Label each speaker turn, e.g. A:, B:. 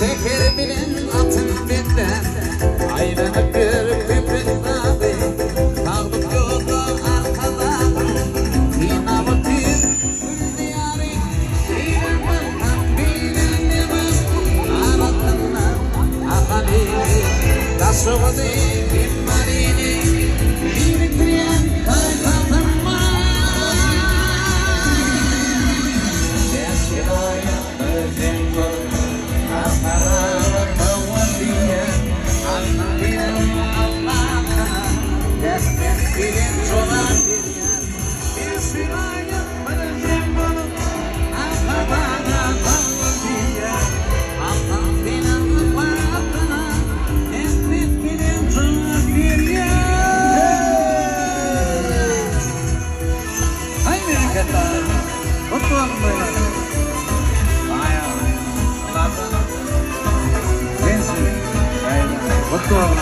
A: Sefer bilen atın benden ayrılık bir kıbrısladı. Kaldık yolda arkadan inanıp bir diyarı İrman'dan bilinmez aratınla ahalini taşımadı immarini biriktiren kayıtlatın var. Yaşıraya özen koy
B: Betul.